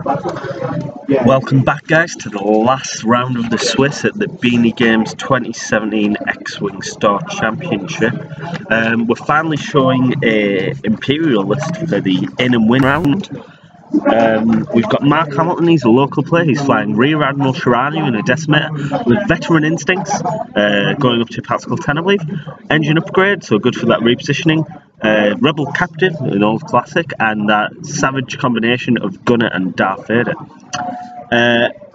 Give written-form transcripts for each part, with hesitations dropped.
Welcome back, guys, to the last round of the Swiss at the Beanie Games 2017 X-Wing Star Championship. We're finally showing a Imperial list for the in and win round. We've got Mark Hamilton, he's a local player, he's flying Rear Admiral Shiranu in a Decimator with veteran instincts, going up to Pascal 10 I believe, engine upgrade, so good for that repositioning, Rebel Captain, an old classic, and that savage combination of Gunner and Darth Vader.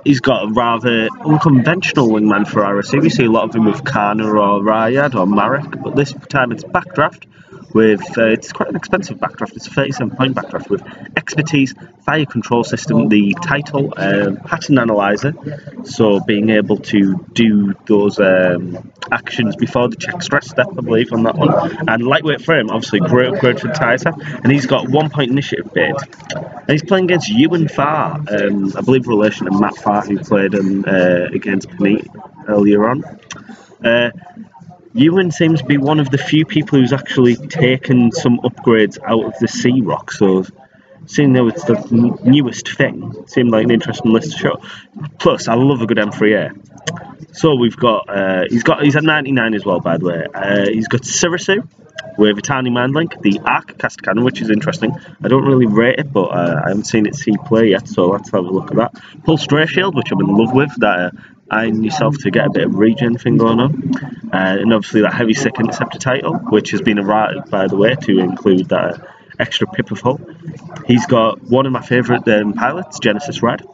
He's got a rather unconventional wingman for RSC. We see a lot of him with Kana or Ryad or Marek, but this time it's backdraft with, it's quite an expensive backdraft, it's a 37-point backdraft with expertise, fire control system, the title, pattern analyzer, so being able to do those actions before the check stress step, I believe, on that one, and lightweight frame, obviously great upgrade for the Tyser, and he's got 1 point initiative bid, and he's playing against Ewan Farr, I believe relation to Matt Farr, who played against Beanie earlier on. Ewan seems to be one of the few people who's actually taken some upgrades out of the Sea Rock, so seeing though it's the newest thing, it seemed like an interesting list to show. Plus, I love a good M3A. So we've got, he's at 99 as well, by the way. He's got Sirisu with a tiny mind link, the Arc Cast Cannon, which is interesting. I don't really rate it, but I haven't seen it see play yet, so let's have a look at that. Pulse Ray Shield, which I'm in love with, that eyeing yourself to get a bit of regen thing going on. And obviously that Heavy Sick Interceptor title, which has been errated, by the way, to include that extra pip of hull. He's got one of my favourite pilots, Genesis Red,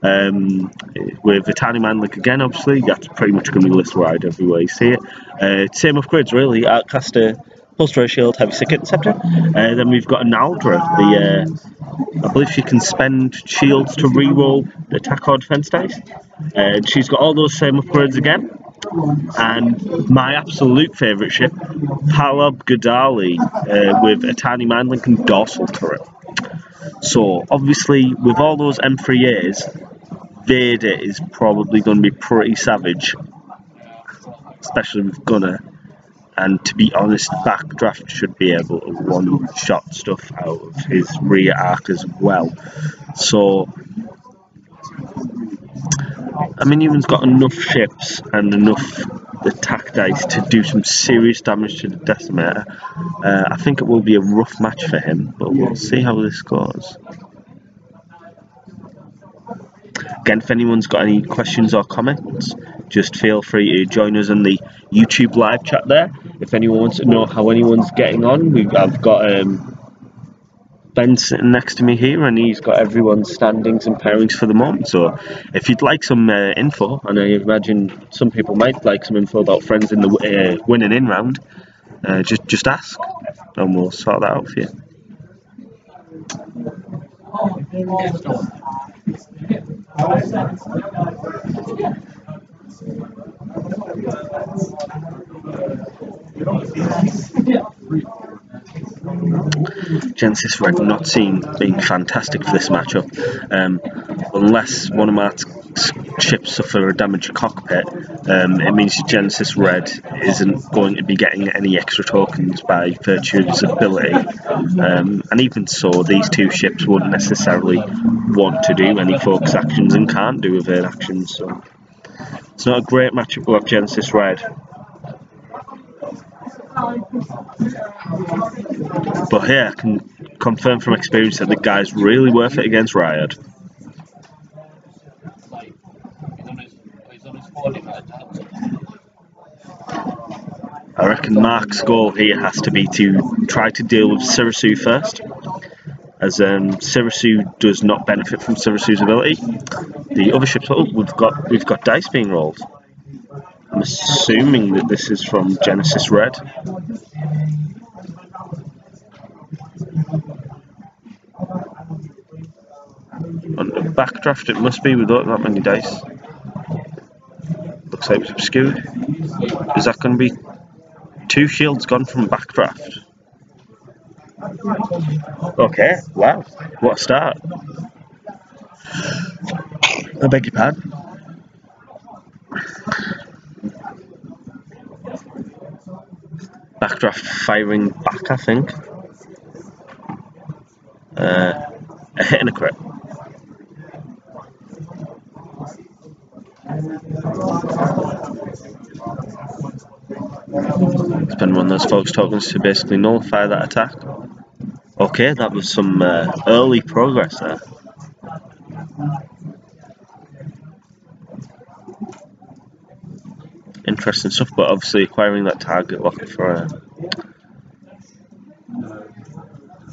with the tiny man link again, obviously. That's pretty much going to be list wide everywhere you see it. Same upgrades really, Artcaster, Pulse Ray Shield, Heavy Sick Interceptor. Then we've got an Aldra, I believe she can spend shields to reroll the attack or defense dice. She's got all those same upgrades again. And my absolute favourite ship, Palob Gadali, with a tiny mind link and dorsal turret. So obviously with all those M3As, Vader is probably going to be pretty savage, especially with Gunner. And to be honest, Backdraft should be able to one-shot stuff out of his rear arc as well. So, I mean, Ewan's got enough ships and enough attack dice to do some serious damage to the Decimator. I think it will be a rough match for him, but we'll see how this goes. Again, if anyone's got any questions or comments, just feel free to join us in the YouTube live chat there. If anyone wants to know how anyone's getting on, I've got Ben sitting next to me here, and he's got everyone's standings and pairings for the moment. So if you'd like some info, and I imagine some people might like some info about friends in the winning in round, just ask, and we'll sort that out for you. Genesis Red not seen being fantastic for this matchup, unless one of my ships suffer a damaged cockpit. It means Genesis Red isn't going to be getting any extra tokens by virtue of his ability, and even so these two ships wouldn't necessarily want to do any focus actions and can't do evade actions, so it's not a great matchup with Genesis Red. But here I can confirm from experience that the guy's really worth it against Ryad. I reckon Mark's goal here has to be to try to deal with Sirisu first, as Sirisu does not benefit from Sirisu's ability. The other ships, oh, we've got dice being rolled. I'm assuming that this is from Genesis Red. On the backdraft it must be without that many dice. Looks like it's obscured. Is that going to be 2 shields gone from backdraft? Okay, wow, what a start. I beg your pardon. Backdraft firing back, I think. A hit and a crit. It's been one of those folks tokens to basically nullify that attack. Okay, that was some early progress there. Interesting stuff, but obviously acquiring that target lock for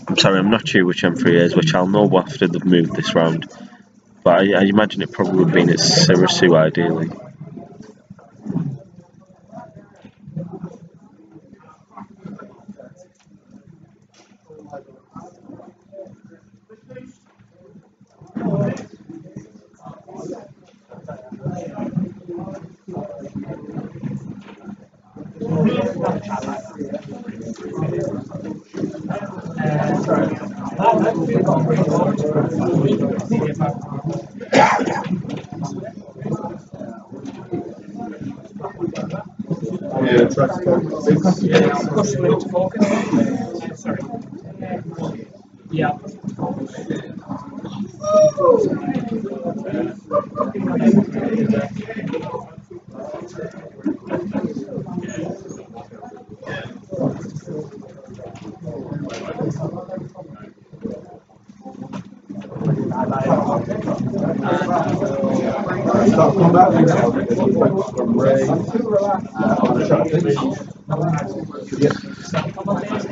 I'm sorry, I'm not sure which M3 is, which I'll know after they've moved this round. But I imagine it probably would have been its Sirisu ideally. Yeah.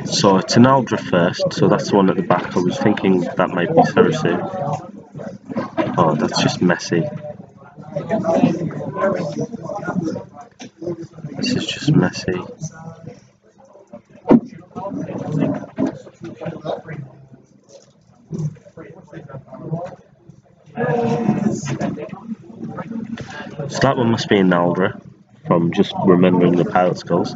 So it's an Aldra first, so that's the one at the back. I was thinking that might be Sirisu. Oh, that's just messy. This is just messy. So that one must be an Aldra, from just remembering the pilot skills.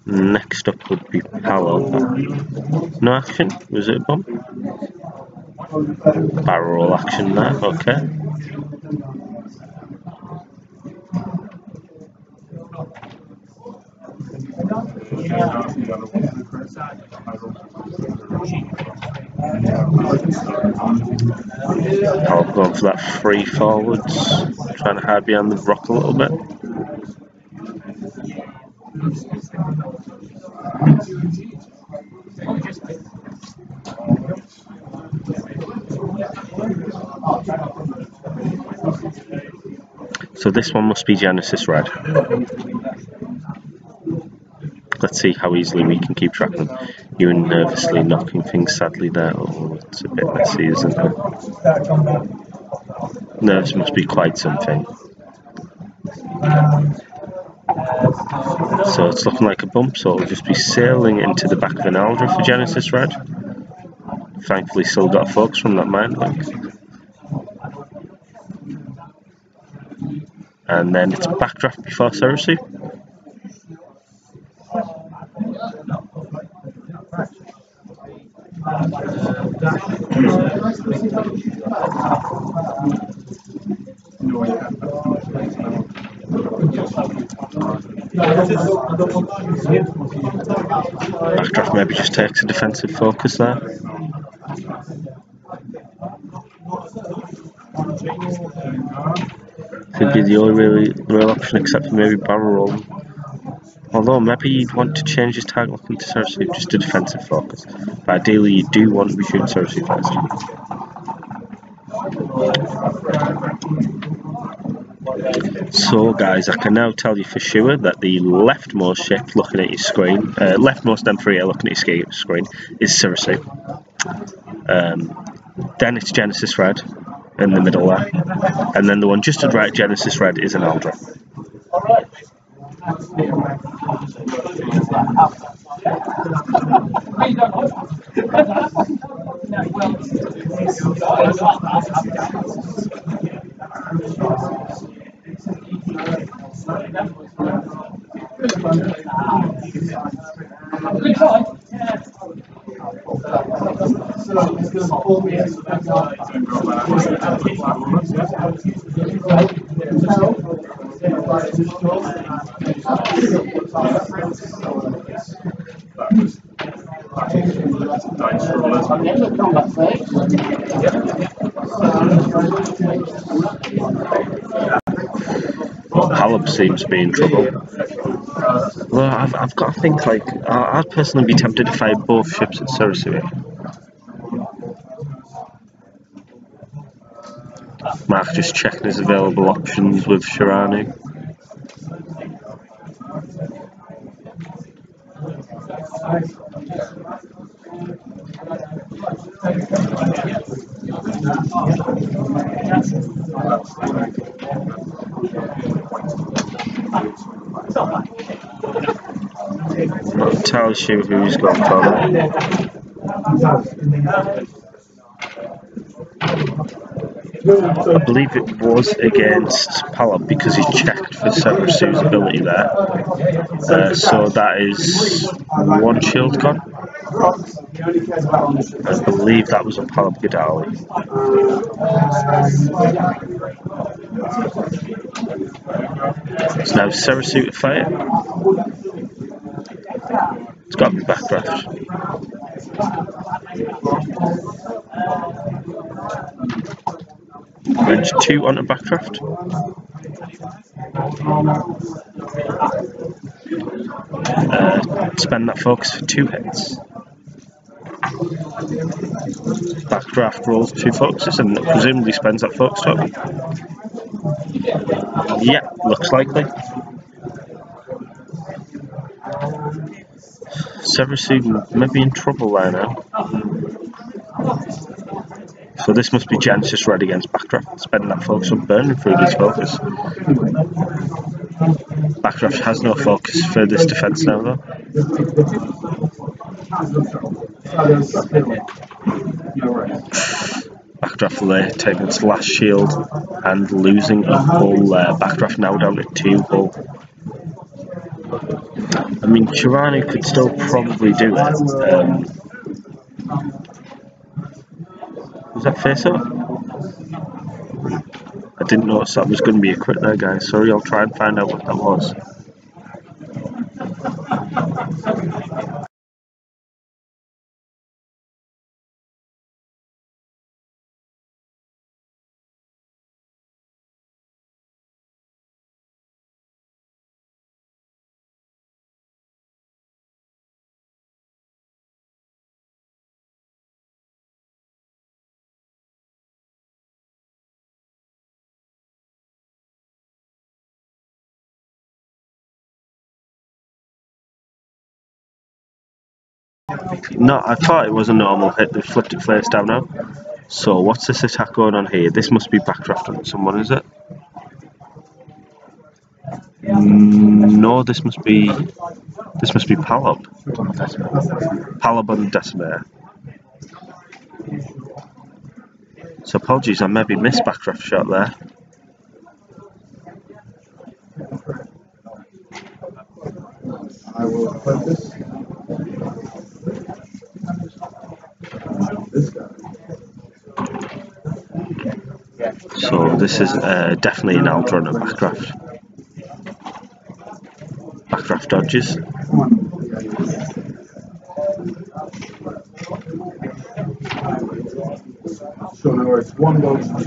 Next up would be Palo. No action? Was it a bump? Barrel roll action there, okay. Palo going for that free forwards, trying to hide behind the rock a little bit. So this one must be Genesis Red. Let's see how easily we can keep track of them. You're nervously knocking things sadly there. Oh, it's a bit messy, isn't it? Nerves must be quite something. So it's looking like a bump, so it'll just be sailing into the back of an Aldra for Genesis Red. Thankfully still got a focus from that mind link. And then it's backdraft before Sirisu. Backdraft maybe just takes a defensive focus there. Could be the only real option except for maybe barrel roll. Although maybe you'd want to change his target lock into Sirisu, just a defensive focus. But ideally you do want to be shooting Sirisu first. So guys, I can now tell you for sure that the leftmost ship looking at your screen, leftmost M3A looking at your screen is Sirisu. Then it's Genesis Red in the middle there, and then the one just to the right, Genesis Red, is an Aldra. Halep seems to be in trouble. Well, I've got to think, like, I'd personally be tempted to fight both ships at Sarasua. Mark just checking his available options with Shirani. Not entirely sure who he's got for. I believe it was against Palop because he checked for Sarasu's ability there. So that is one shield gone. I believe that was a Palop Gadali. So now Sarasu to fight. It's got to be backdraft. Range 2 onto backdraft. Spend that focus for 2 hits. Backdraft rolls 2 focuses and presumably spends that focus token. Yeah, looks likely. Sarasu may be in trouble there now. So this must be Genesis red against backdraft, spending that focus on burning through this focus. Backdraft has no focus for this defense now though. Backdraft there taking its last shield and losing a hull there. Backdraft now down to 2 hull. I mean, Chirani could still probably do it. Was that face up? I didn't notice that was going to be a crit there, guys. Sorry, I'll try and find out what that was. No, I thought it was a normal hit. They flipped it face down now. So what's this attack going on here? This must be backdraft on someone, is it? No, this must be Palop. Palop on Decimator. So apologies, I maybe missed backdraft shot there. I will focus. This guy. So this is definitely an Aldron at backdraft. Backdraft dodges. So in other words, one goes to 2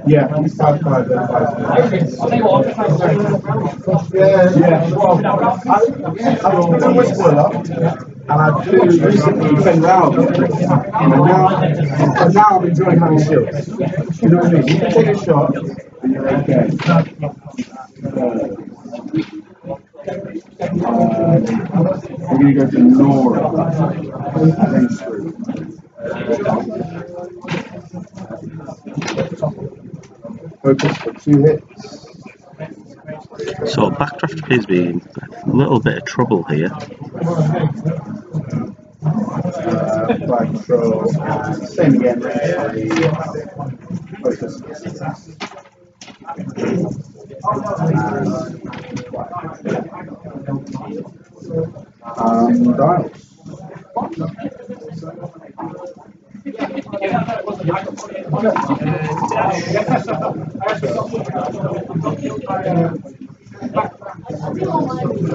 yeah, he's 5'5", then 5'5". Yeah. Well, I've been a whistler, and I do recently defend round. And now I'm enjoying having shields. You know what I mean? You can take a shot, and you're okay. We're going to go to Nora, and then through. Focus for 2 hits. So backdraft appears to be in a little bit of trouble here. Flag control, same again. Focus. Dials.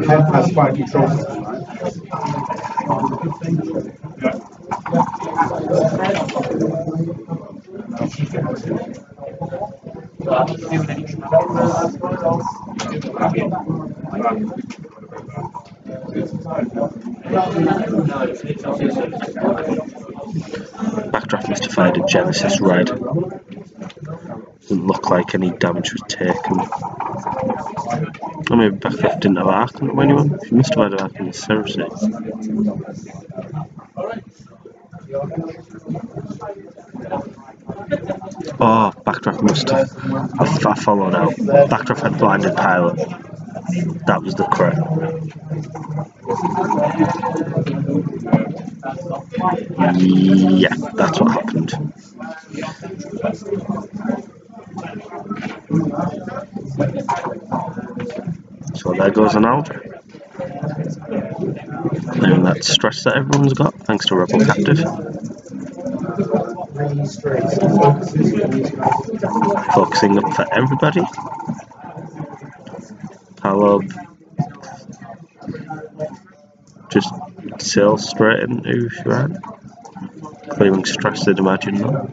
Head has spiky trough. Backdraft must have fired a Genesis Red. Didn't look like any damage was taken. Or maybe Backdraft didn't have arc on anyone. He must have had arc on the Cersei. Oh, Backdraft must have. I followed out. Backdraft had blinded Pilot. That was the crit. Yeah, that's what happened. So there goes an Aldra. Clearing that stress that everyone's got, thanks to Rebel Captive. Focusing up for everybody. Palo just sails straight into Shiran. Clearing stress, I'd imagine, though.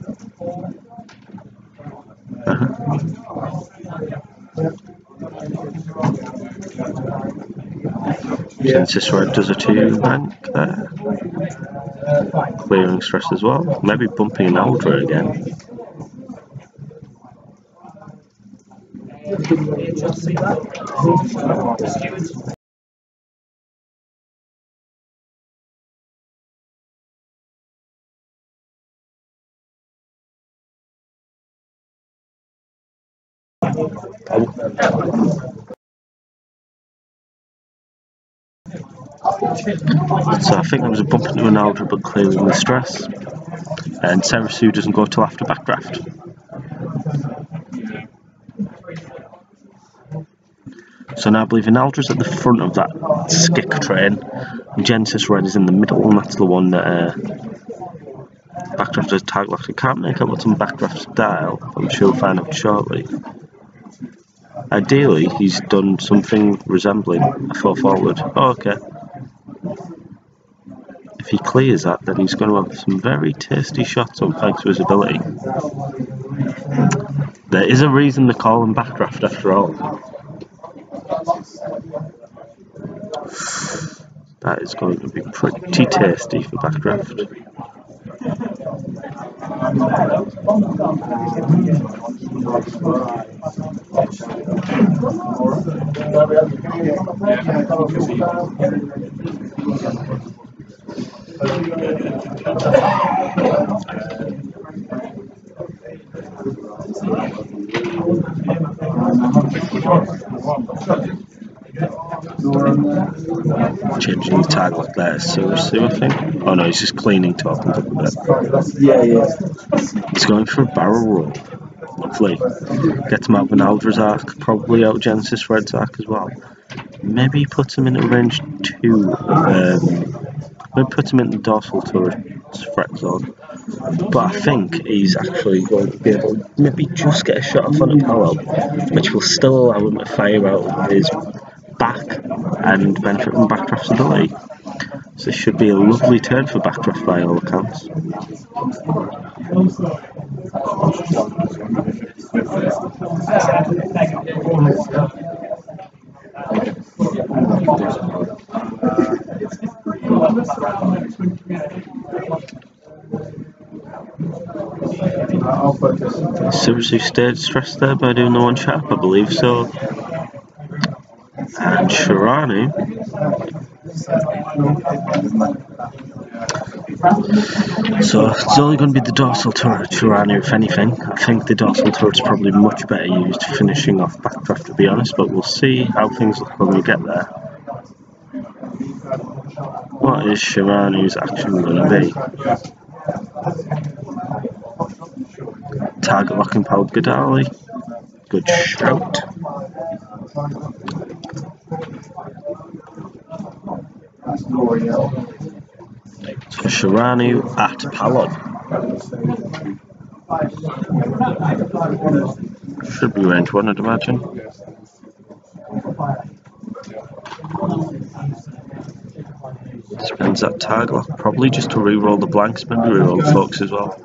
Genesis Red does a 2 bank there. Clearing stress as well. Maybe bumping an Aldra again. So I think there was a bump into an Aldra, but clearing the stress. And Cersei doesn't go till after Backdraft. So now I believe an Aldra's at the front of that Skick train, and Genesis Red is in the middle, and that's the one that Backdraft has tag locked. I can't make out what's on Backdraft's dial, I'm sure we'll find out shortly. Ideally, he's done something resembling a 4 forward. Oh, okay. If he clears that, then he's going to have some very tasty shots on thanks to his ability. There is a reason they call him Backdraft after all. That is going to be pretty tasty for Backdraft. Changing his tag like that, Cersei, I think. Oh no, he's just cleaning to open up a bit. Yeah. He's going for a barrel roll. Lovely. Gets him out of an Aldra's arc, probably out of Genesis Red's arc as well. Maybe he puts him in a range 2. Maybe puts him in the dorsal turret's threat zone. But I think he's actually going to be able to maybe just get a shot off on a Palo, which will still allow him to fire out his back and benefit from Backdraft's ability. So this should be a lovely turn for Backdraft by all accounts. Cersei stayed stressed there by doing the 1 sharp, I believe so. And Shirani. So it's only going to be the dorsal turret, Shirani, if anything. I think the dorsal turret's probably much better used finishing off Backdraft, to be honest, but we'll see how things look when we get there. What is Shirani's action going to be? Target locking Pal Gadali. Good shout. So Shirani at Palon. Should be range 1, I'd imagine. Spends that target lock, probably just to re-roll the blanks, maybe re-roll the focus as well.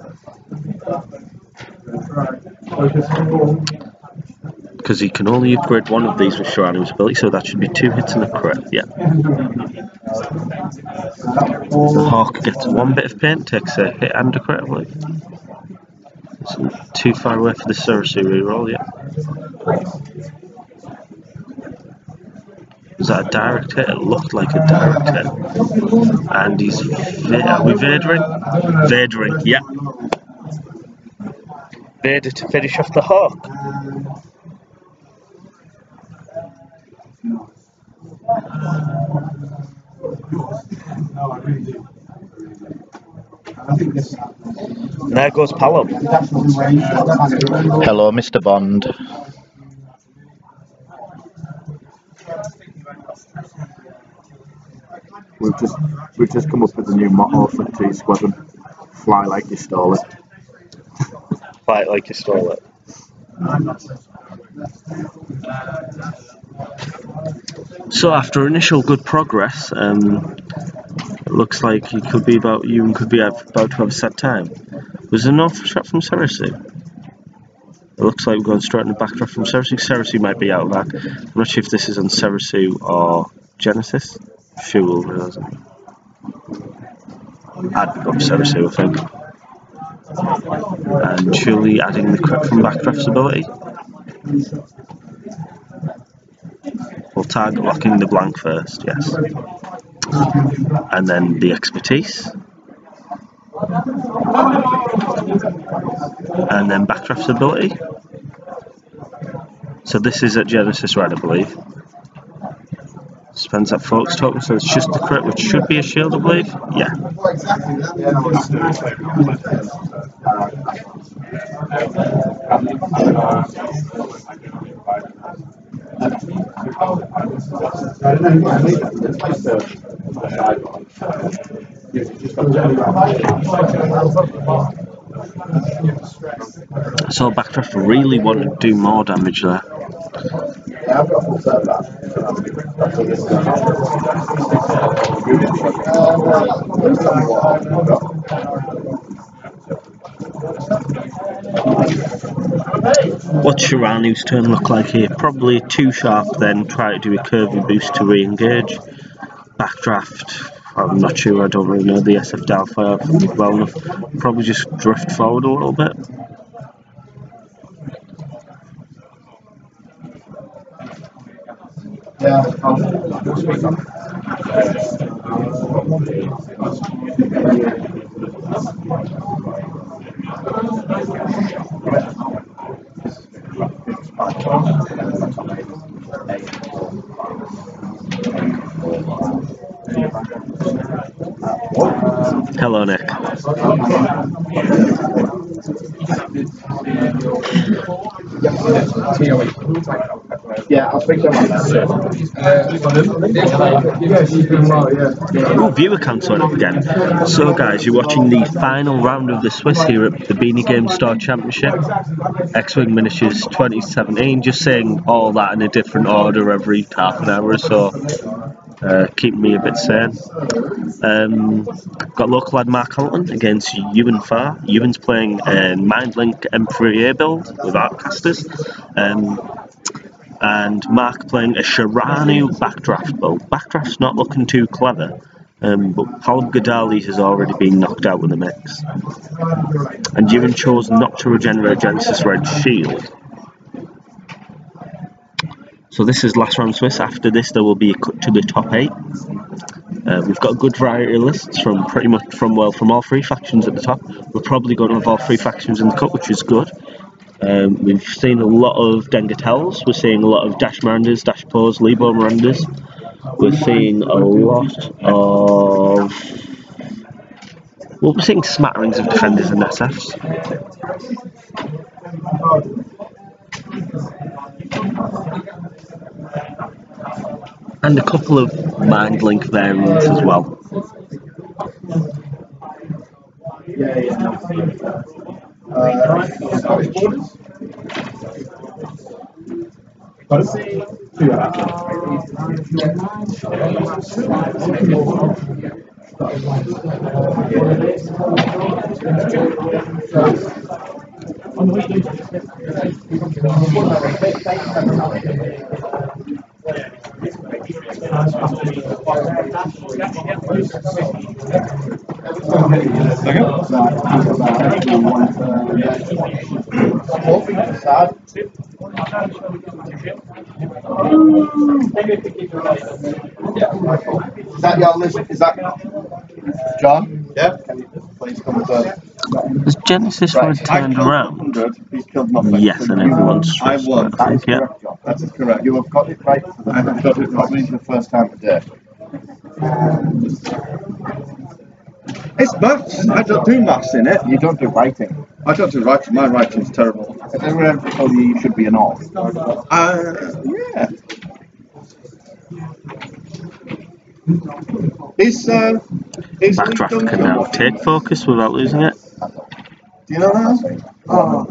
Because he can only upgrade one of these with Shirano's ability, so that should be 2 hits and a crit, yeah. The Hawk gets 1 bit of pain, takes a hit and a crit, I believe. It's too far away for the Ceresu reroll, yeah. Was that a direct hit? It looked like a direct hit. And he's... Are we Vadering? Vadering, yeah. Vader to finish off the Hawk. And there goes Paolo. Hello, Mr. Bond. We've just come up with a new motto for the T Squadron. Fly like you stole it. Fly like you stole it. So after initial good progress, it looks like you could be about to have a set time. Was there no shot from Ceresu? It looks like we're going straight in the backdraft from Ceresu. Ceresu might be out of that. I'm not sure if this is on Ceresu or Genesis. Sure will realise it. I'd pick up Ceresu, I think. And surely adding the crit from backdraft's ability. We'll target locking the blank first, yes. And then the expertise. And then backdraft's ability. So this is at Genesis Red, I believe. Spends that focus token, so it's just the crit, which should be a shield, I believe. Yeah. So backdraft really want to do more damage there. What's Shirano's turn look like here? Probably too sharp, then try to do a curvy boost to re-engage. Backdraft, I'm not sure, I don't really know the SF Dalfire well enough. Probably just drift forward a little bit. Hello, Nick. Yeah, I'll speak to him. Oh, viewer count's went up again. So guys, you're watching the final round of the Swiss here at the Beanie Game Star Championship. X-Wing Miniatures 2017, just saying all that in a different order every half an hour or so. Keeping me a bit sane. Got local lad Mark Hamilton against Ewan Farr. Ewan's playing a Mindlink M3A build with Artcasters. And Mark playing a Shirano backdraft build. Backdraft's not looking too clever, but Paul Gadali has already been knocked out with the mix. And Ewan chose not to regenerate Genesis Red Shield. So this is last round Swiss. After this there will be a cut to the top 8. We've got a good variety of lists from pretty much from all 3 factions at the top. We're probably going to have all 3 factions in the cut, which is good. We've seen a lot of Dengatels, we're seeing a lot of Dash Mirandas, Dash Pos, Lebo Mirandas. We're seeing a lot of... Well, we're seeing smatterings of Defenders and SFs. And a couple of Mindlink variants as well. Is that your list? Is that John? Yeah. Can you please come with Is Genesis right. Turned around? Yes, and everyone's stressed. I think, yeah. That is correct. You have got it right. I have got it probably the first time today. It's maths. I don't do maths in it. You don't do writing. I don't do writing. My writing's terrible. If everyone told you you should be an all. Yeah. Backdraft can now take focus without losing it. Do you know that? Oh.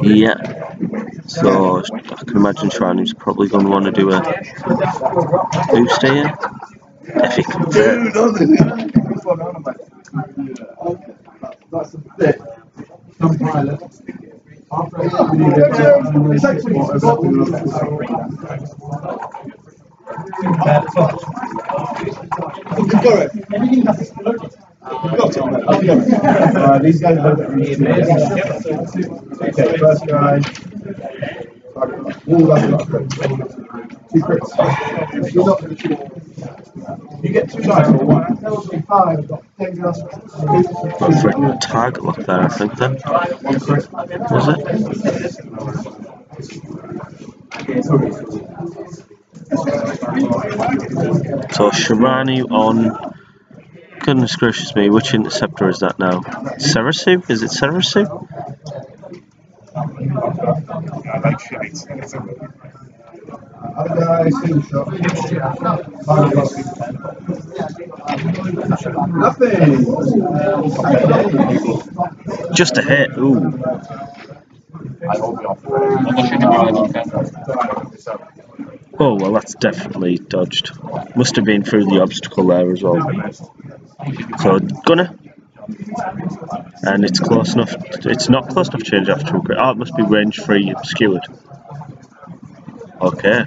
Yeah, so I can imagine Shirani's probably going to want to do a boost here if he can fit. These guys both okay, first guy. Two crits. You get 2 dice or 1. 5. Went for a target lock there, I think then. Was it? So Shirani on. Goodness gracious me, which interceptor is that now? Serasu? Is it Serasu? Just a hit, ooh. Oh, well, that's definitely dodged. Must have been through the obstacle there as well. So, gunner. And it's close enough. It's not close enough to change after a crit. Oh, it must be range 3 obscured. Okay.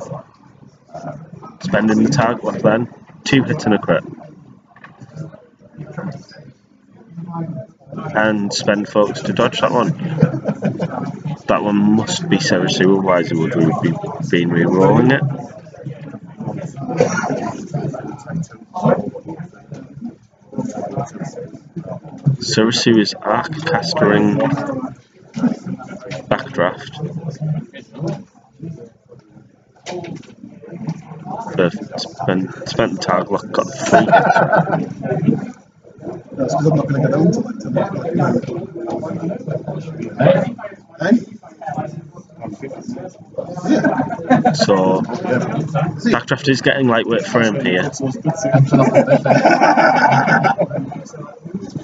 Spending the target lock then. 2 hits and a crit. And spend focus to dodge that one. That one must be Serasu, otherwise it would have been re-rolling it. Serasu is arc castering backdraft. Perfect. Spent the target lock, got 3 hits. That's because I'm not going to get on to So, backdraft is getting lightweight frame here.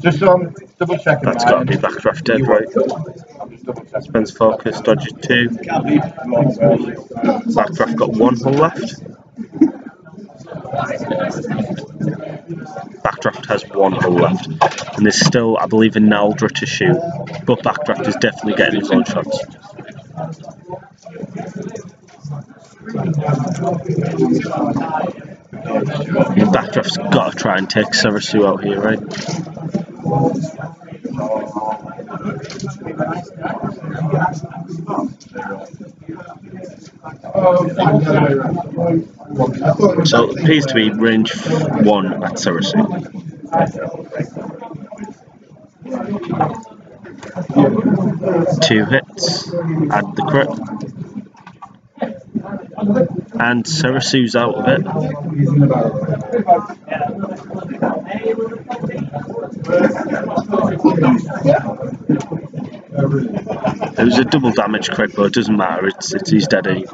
Just double checking. That's got to be backdraft dead, right? Spends focus, dodges 2. Backdraft got 1 hull left. Backdraft has 1 hull left. And there's still, I believe, a Naldra to shoot. But backdraft is definitely getting his own shots. And backdraft's got to try and take Serasu out here, right? So it appears to be range 1 at Serasu. 2 hits, add the crit. And Serasu's out of it. It was a double damage crit, but it doesn't matter, he's dead anyway.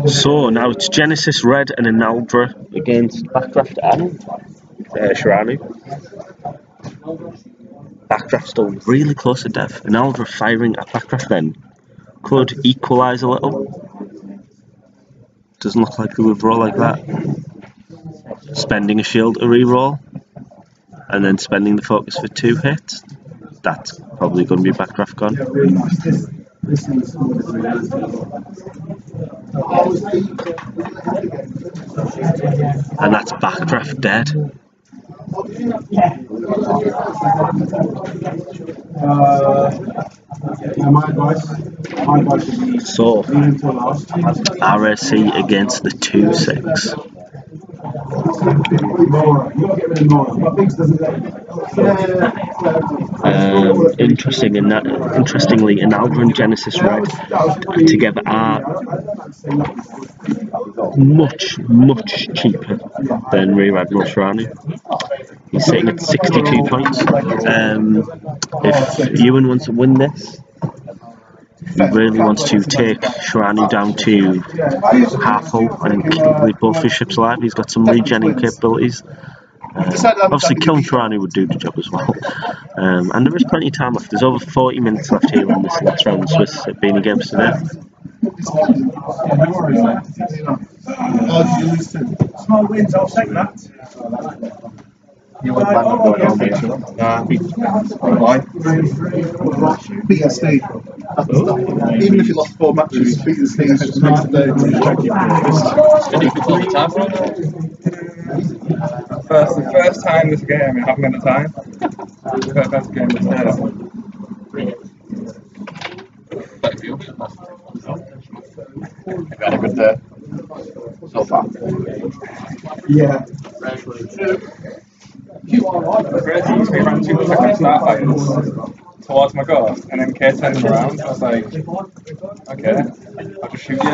So now it's Genesis Red and Analdra against Backdraft and Shiranu. Backdraft still really close to death. Analdra firing at Backdraft then could equalise a little. Doesn't look like he would roll like that. Spending a shield to re-roll. And then spending the focus for 2 hits. That's probably going to be Backdraft gone. And that's Backdraft dead. So, RSC against the 2-6. Interestingly, Analdra and Genesis Red together are much cheaper than Rear Admiral Shiranu. He's sitting at 62 points. If Ewan wants to win this, he really wants to take Shiranu down to half hull and leave both his ships alive. He's got some regenning capabilities. Obviously killing Shiranu would do the job as well. And there is plenty of time left. There's over 40 minutes left here in this last round of Swiss at Beanie Games today. Small wins, I'll take that. You went back going on, beat the Steve. Even if you lost 4 matches, beat the Steve just makes the day. The first time this game, I haven't got the time. The first game was terrible. You've had a good day so far. Yeah. Great teams me around 2 seconds start fights towards my goal, and then Kate turned around. I was like, okay, I'll just shoot you.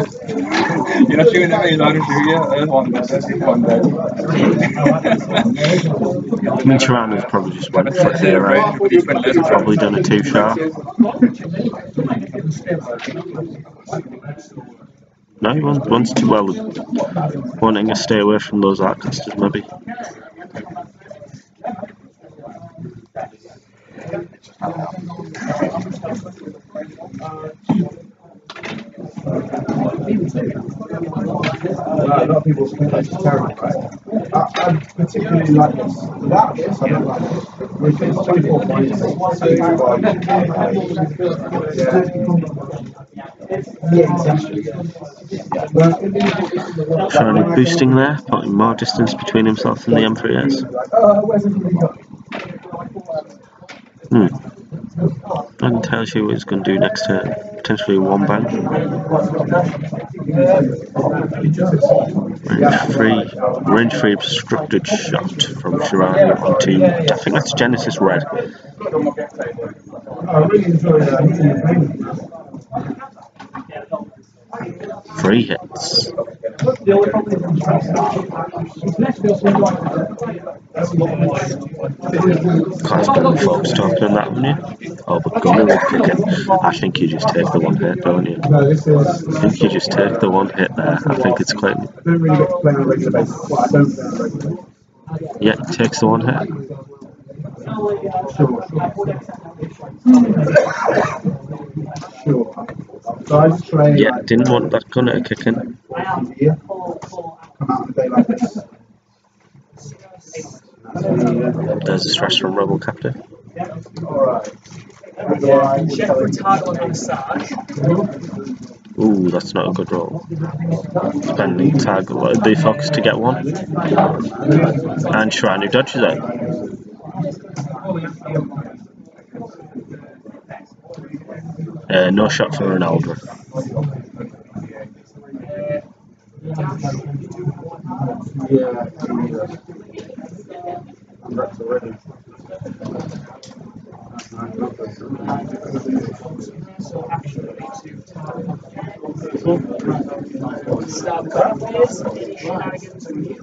You're not shooting at me, I'll just shoot you. There's one dead. Shiranu's probably just went for 0. He's probably done a 2 sharp. No, he wants to wanting to stay away from those arcasters maybe. A lot of people think that's terrible, right? I particularly like this. Without this, I don't like this. Which is 24 points. Shiranu boosting there, putting more distance between himself and the M3S. I can tell you what he's going to do next turn. Potentially a 1-bang. Range 3 obstructed shot from Shiranu onto, I think that's Genesis Red. I really enjoy that. 3 hits. Class gun folks talking on that, haven't you? Oh, but gunner will kick it. I think you just take the 1 hit, don't you? I think you just take the 1 hit there. I think it's Clinton. I don't really get to play on a regular basis. Well, I don't play on a regular basis. Yeah, it takes the 1 hit. Sure. Yeah, didn't want that gunner to kick in. Come out a day like this. There's a stress from Rebel Captain. Check for target on side. Ooh, that's not a good roll. Spending target the fox to get 1. And Shiranu dodges it. No shot for Ronaldo. Start the graph phase, any shenanigans from you.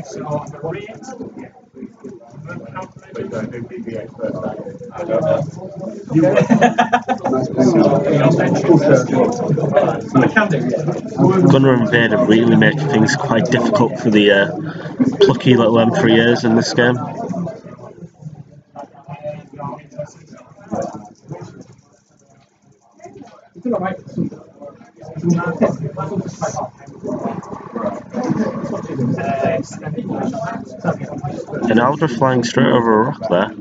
So the rate, Gunnar and Vader really make things quite difficult for the plucky little M3As in this game. An Aldra flying straight over a rock there.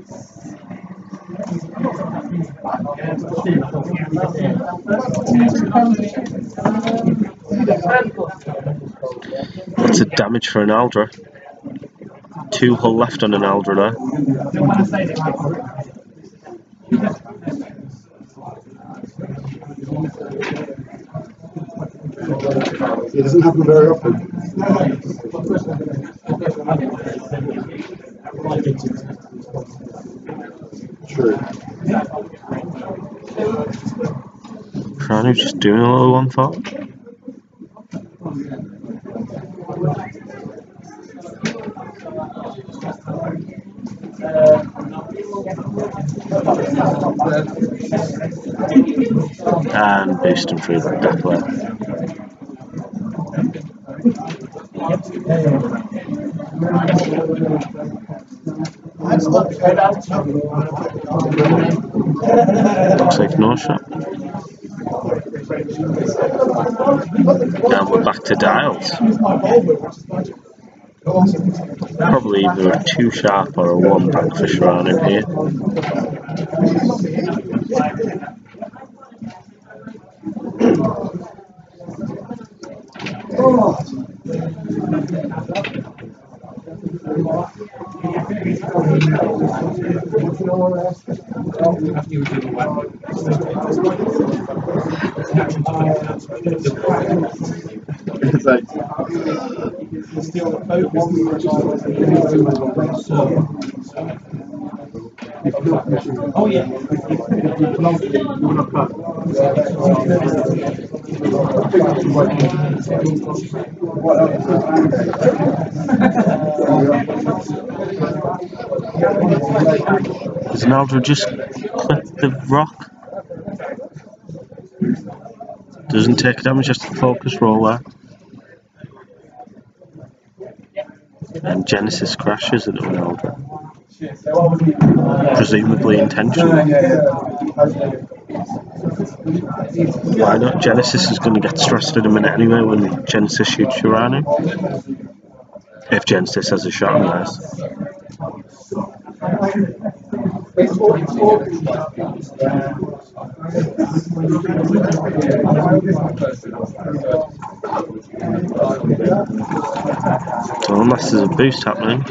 That's a damage for an Aldra. 2 hull left on an Aldra there. It doesn't happen very often. True. Pranu just doing a little one thought. And boosting through the deck there. Looks like no shot. Now we're back to dials. Probably either a 2 sharp or a 1 back for Sharon in here. It's like, oh yeah. Does Naldo just clip the rock? Doesn't take damage, just a focus roll there. And Genesis crashes into Naldo. Presumably intentionally. Why not? Genesis is going to get stressed in a minute anyway when Genesis shoots Uranu. If Genesis has a shot on this. So unless there's a boost happening.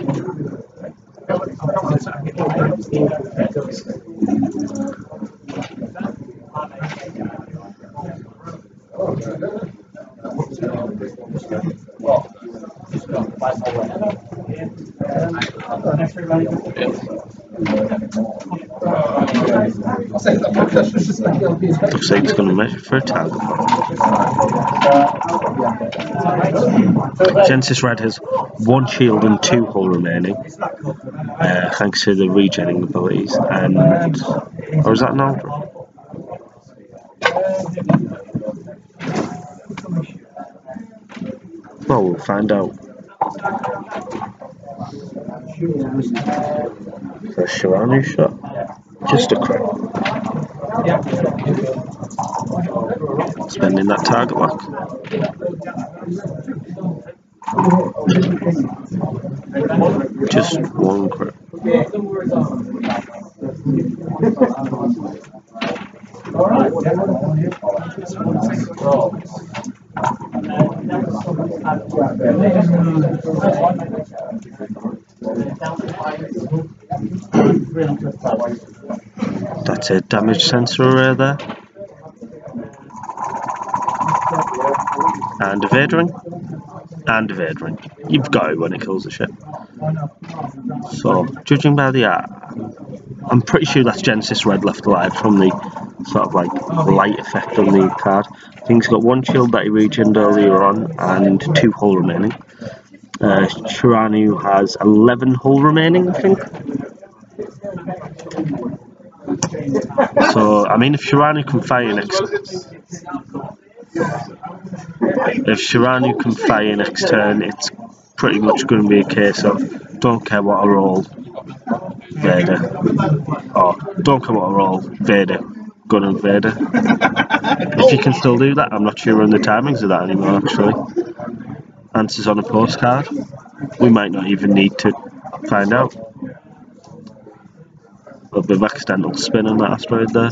Looks like he's going to measure for a tag. Genesis Red has 1 shield and 2 hull remaining, thanks to the regenning abilities. And or is that an Aldra? Well, we'll find out. For a Shiranu shot, just a crit. Spending that target lock. Just 1 crit. That's a damage sensor array there. And evading. And evading. You've got it when it kills the ship. So, judging by the art, I'm pretty sure that's Genesis Red left alive from the sort of like light effect on the card. I think he's got 1 shield that he regened earlier on and 2 hull remaining. Shiranu has 11 hull remaining, I think. So, I mean, if Shiranu can fire next turn, it's pretty much going to be a case of don't care what I roll, Vader. Or don't care what I roll, Vader. Gun and Vader. If you can still do that, I'm not sure on the timings of that anymore, actually. Answers on a postcard. We might not even need to find out. A little bit of accidental spin on that asteroid there.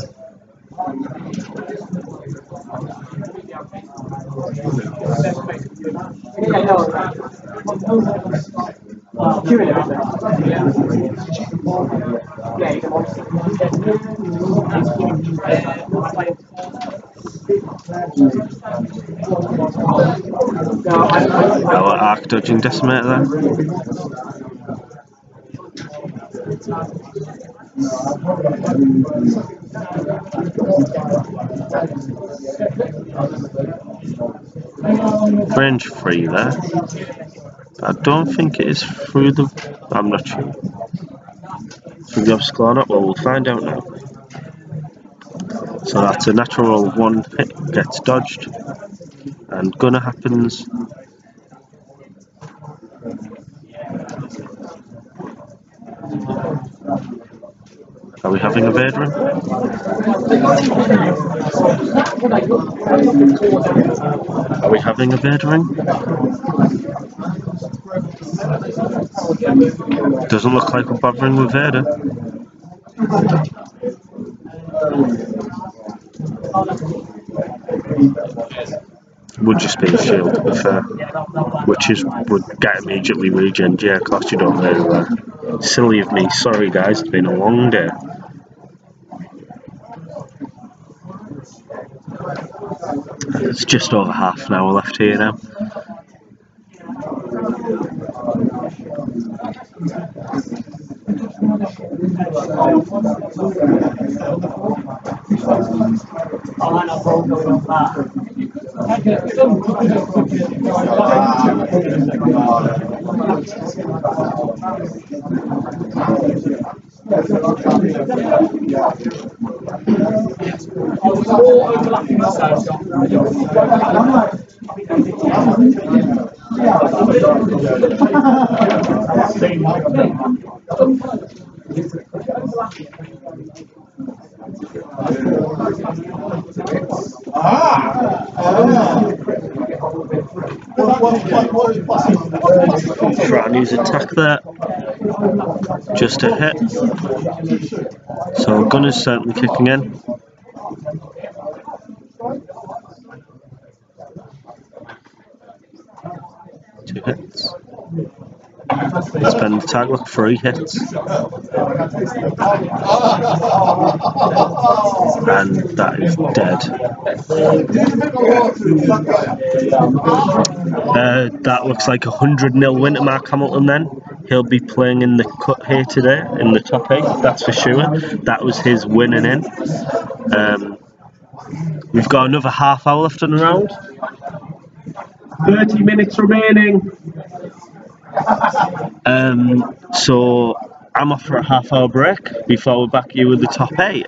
Our arc dodging decimator there. Range free there. I don't think it is through the... I'm not sure. Through the obstacle or not? Well, we'll find out now. So that's a natural roll of 1 hit, gets dodged, and Gunner happens. Are we having a Vader? Are we having a Vader? Doesn't look like we're bothering with Vader. Would just be a shield, to be fair. Which would get immediately regened. Yeah, of course you don't know. Silly of me. Sorry guys, it's been a long day. It's just over half an hour left here now. Shiranu's attack there, just a hit, so Gunner's certainly kicking in. Two hits. Spend the tag look, 3 hits. And that is dead. That looks like 100-0 win to Mark Hamilton then. He'll be playing in the cut here today, in the top 8, that's for sure. That was his winning in. We've got another half hour left on the round. 30 minutes remaining. So I'm off for a half-hour break before we're back here with the top 8.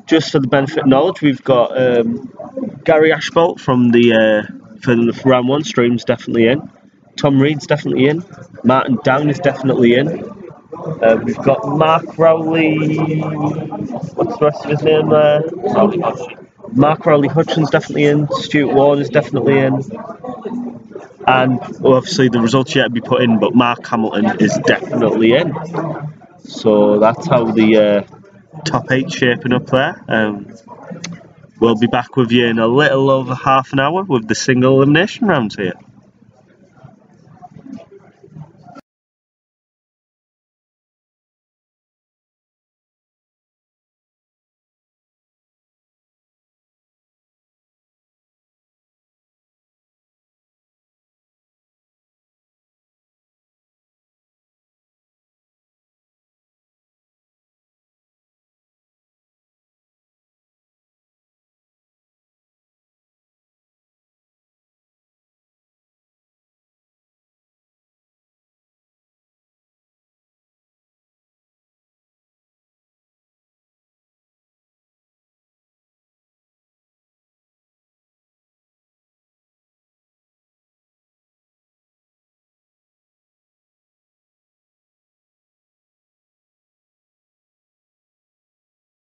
Just for the benefit of knowledge, we've got Gary Ashbolt from the round 1 stream's definitely in. Tom Reed's definitely in. Martin Down is definitely in. We've got Mark Rowley. What's the rest of his name there? Mark Rowley Hutchins definitely in. Stuart Warner's definitely in. And well, obviously the results yet to be put in, but Mark Hamilton is definitely in. So that's how the top 8 shaping up there. We'll be back with you in a little over half an hour with the single elimination rounds here.